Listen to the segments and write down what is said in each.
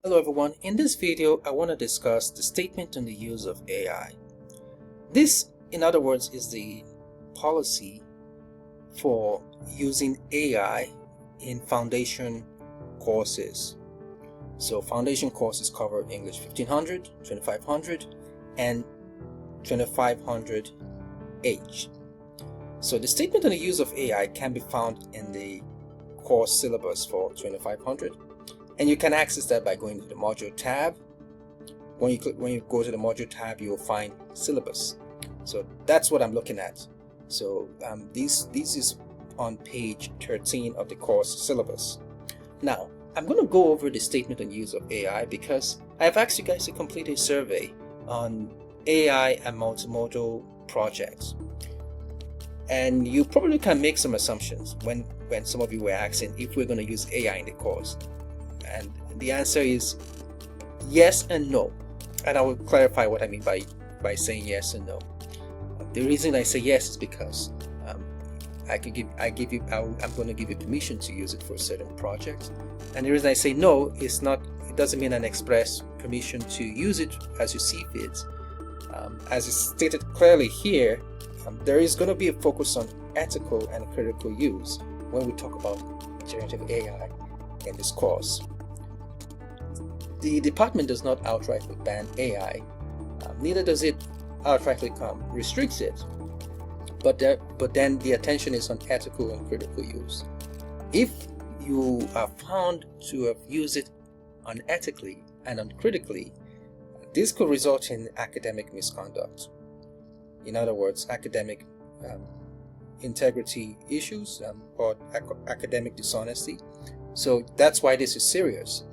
Hello everyone, in this video I want to discuss the statement on the use of AI. This, in other words, is the policy for using AI in foundation courses. So foundation courses cover English 1500, 2500 and 2500H. So the statement on the use of AI can be found in the course syllabus for 2500. And you can access that by going to the module tab. When you go to the module tab, you'll find syllabus. So that's what I'm looking at. So this is on page 13 of the course syllabus. Now, I'm going to go over the statement on use of AI because I've asked you guys to complete a survey on AI and multimodal projects. And you probably can make some assumptions when some of you were asking if we're going to use AI in the course. And the answer is yes and no, and I will clarify what I mean by saying yes and no. The reason I say yes is because I'm going to give you permission to use it for a certain project, and the reason I say no is it doesn't mean an express permission to use it as you see fit. As is stated clearly here, there is going to be a focus on ethical and critical use when we talk about generative AI in this course. The department does not outrightly ban AI, neither does it outrightly restricts it, but then the attention is on ethical and critical use. If you are found to have used it unethically and uncritically, this could result in academic misconduct. In other words, academic integrity issues or academic dishonesty. So that's why this is serious.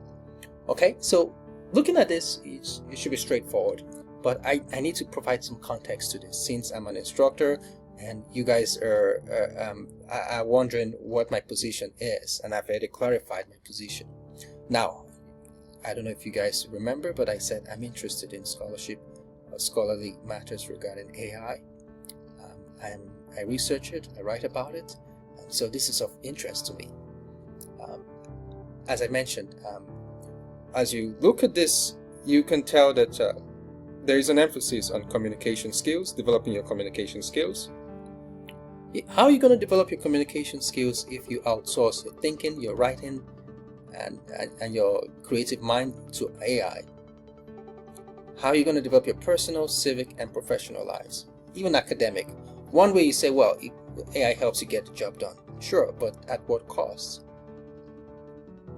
Okay, so looking at this, it should be straightforward, but I need to provide some context to this since I'm an instructor and you guys are wondering what my position is, and I've already clarified my position. Now, I don't know if you guys remember, but I said I'm interested in scholarship, scholarly matters regarding AI. I research it, I write about it, and so this is of interest to me. As I mentioned, as you look at this, you can tell that there is an emphasis on communication skills, developing your communication skills. How are you going to develop your communication skills if you outsource your thinking, your writing, and your creative mind to AI? How are you going to develop your personal, civic, and professional lives, even academic? One way you say, well, AI helps you get the job done. Sure, but at what cost?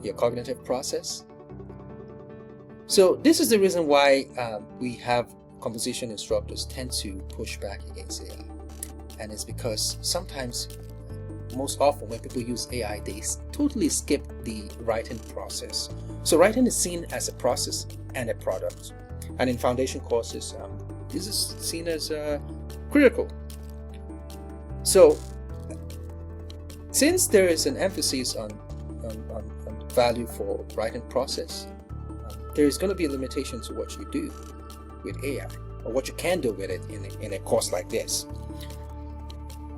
Your cognitive process? So this is the reason why we have composition instructors tend to push back against AI. And it's because sometimes, most often when people use AI, they totally skip the writing process. So writing is seen as a process and a product. And in foundation courses, this is seen as critical. So since there is an emphasis on value for writing process, there is going to be a limitation to what you do with AI or what you can do with it in a course like this.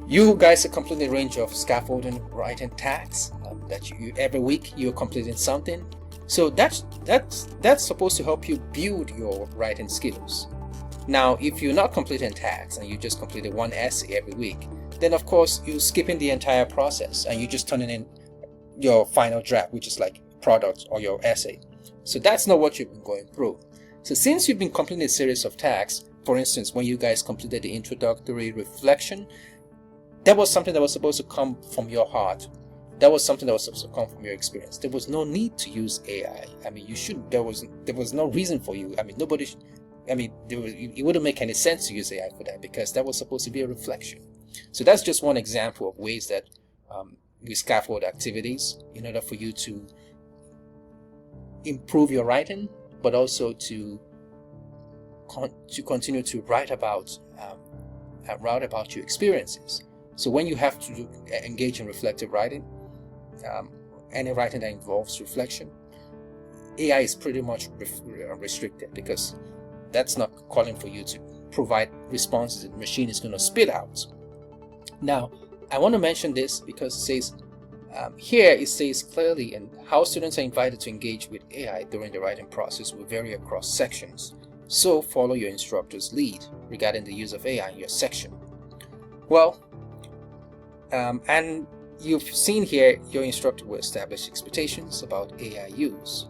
You guys are completing a range of scaffolding writing tasks that you every week you're completing something. So that's supposed to help you build your writing skills. Now, if you're not completing tasks and you just completed one essay every week, then of course you're skipping the entire process and you're just turning in your final draft, which is like product or your essay. So that's not what you've been going through. So since you've been completing a series of tasks, for instance, when you guys completed the introductory reflection, that was something that was supposed to come from your heart. That was something that was supposed to come from your experience. There was no need to use AI. I mean, there was no reason for you. I mean, it wouldn't make any sense to use AI for that because that was supposed to be a reflection. So that's just one example of ways that we scaffold activities in order for you to improve your writing, but also to continue to write about your experiences. So when you have to engage in reflective writing, any writing that involves reflection, AI is pretty much restricted because that's not calling for you to provide responses that the machine is going to spit out. Now, I want to mention this because it says Here it says clearly, and how students are invited to engage with AI during the writing process will vary across sections. So follow your instructor's lead regarding the use of AI in your section. Well, and you've seen here your instructor will establish expectations about AI use,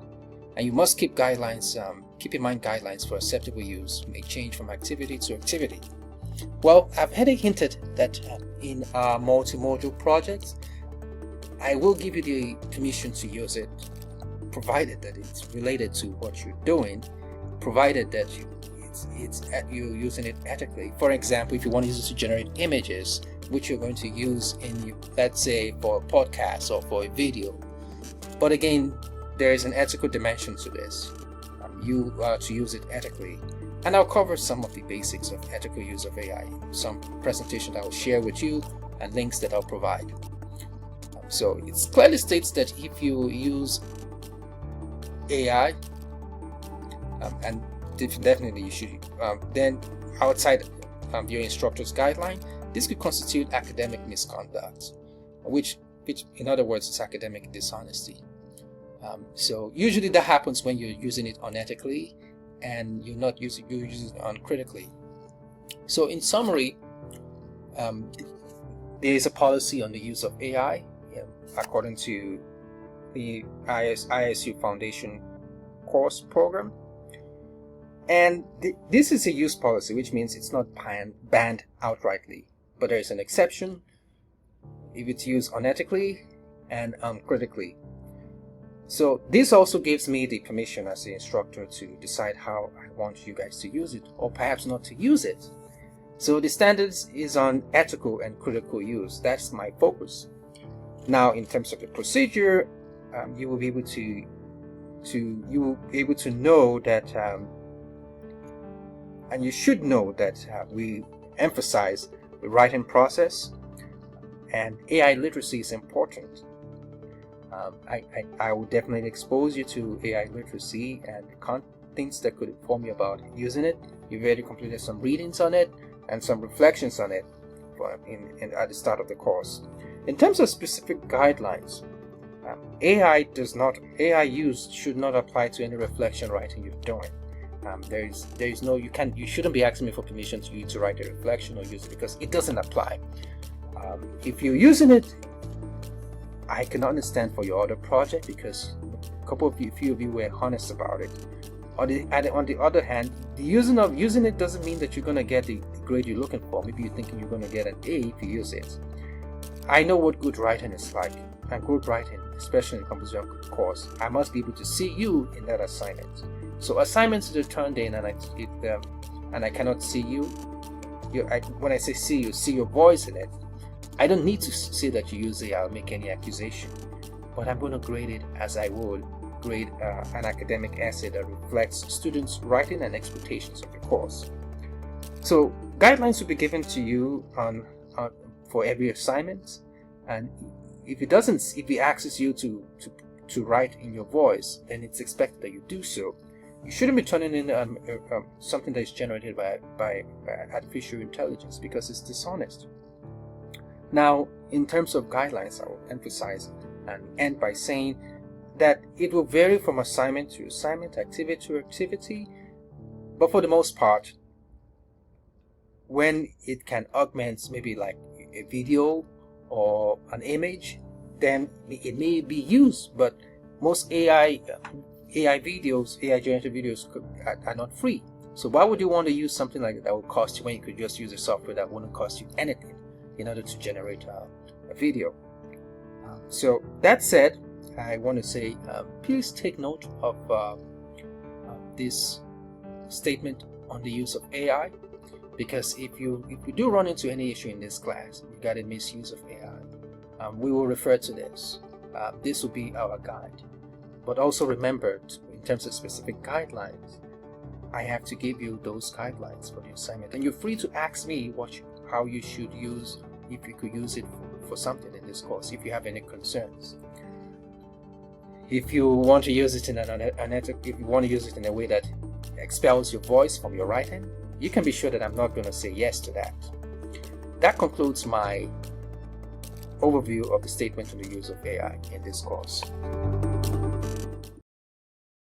and you must keep guidelines. Keep in mind guidelines for acceptable use may change from activity to activity. Well, I've already hinted that in our multi-module projects, I will give you the permission to use it, provided that it's related to what you're doing, provided that you're using it ethically. For example, if you want to use it to generate images, which you're going to use in, let's say, for a podcast or for a video. But again, there is an ethical dimension to this. You are to use it ethically. And I'll cover some of the basics of ethical use of AI in some presentation that I'll share with you and links that I'll provide. So it clearly states that if you use AI, and definitely you should, then outside your instructor's guideline, this could constitute academic misconduct, which in other words is academic dishonesty. So usually that happens when you're using it unethically and you're using it uncritically. So in summary, there is a policy on the use of AI according to the ISU Foundation course program, and this is a use policy, which means it's not banned outrightly, but there is an exception if it's used unethically and uncritically. So this also gives me the permission as the instructor to decide how I want you guys to use it, or perhaps not to use it. So the standards is on ethical and critical use. That's my focus. Now, in terms of the procedure, you will be able to know that, and you should know that we emphasize the writing process, and AI literacy is important. I will definitely expose you to AI literacy and things that could inform you about using it. You've already completed some readings on it and some reflections on it at the start of the course. In terms of specific guidelines, AI use should not apply to any reflection writing you're doing. You shouldn't be asking me for permission to write a reflection or use it, because it doesn't apply. If you're using it, I can understand for your other project, because a few of you were honest about it. On the other hand, the using it doesn't mean that you're going to get the grade you're looking for. Maybe you're thinking you're going to get an A if you use it. I know what good writing is like, and good writing, especially in the composition course, I must be able to see you in that assignment. So assignments are turned in, and I cannot see you. When I say see you, see your voice in it. I don't need to say that you use it. I'll make any accusation, but I'm going to grade it as I would grade an academic essay that reflects students' writing and expectations of the course. So guidelines will be given to you for every assignment, and if it asks you to write in your voice, then it's expected that you do so. You shouldn't be turning in something that is generated by artificial intelligence, because it's dishonest. Now, in terms of guidelines, I will emphasize and end by saying that it will vary from assignment to assignment, activity to activity, but for the most part, when it can augment maybe like a video or an image, then it may be used. But most AI generated videos are not free. So why would you want to use something like that will cost you when you could just use a software that wouldn't cost you anything in order to generate a video? So that said, I want to say please take note of this statement on the use of AI, because if you do run into any issue in this class regarding misuse of AI, we will refer to this. This will be our guide. But also remember, in terms of specific guidelines, I have to give you those guidelines for the assignment, and you're free to ask me how you should use, if you could use it for something in this course, if you have any concerns. If you want to use it in if you want to use it in a way that expels your voice from your writing, you can be sure that I'm not going to say yes to that. That concludes my overview of the statement on the use of AI in this course.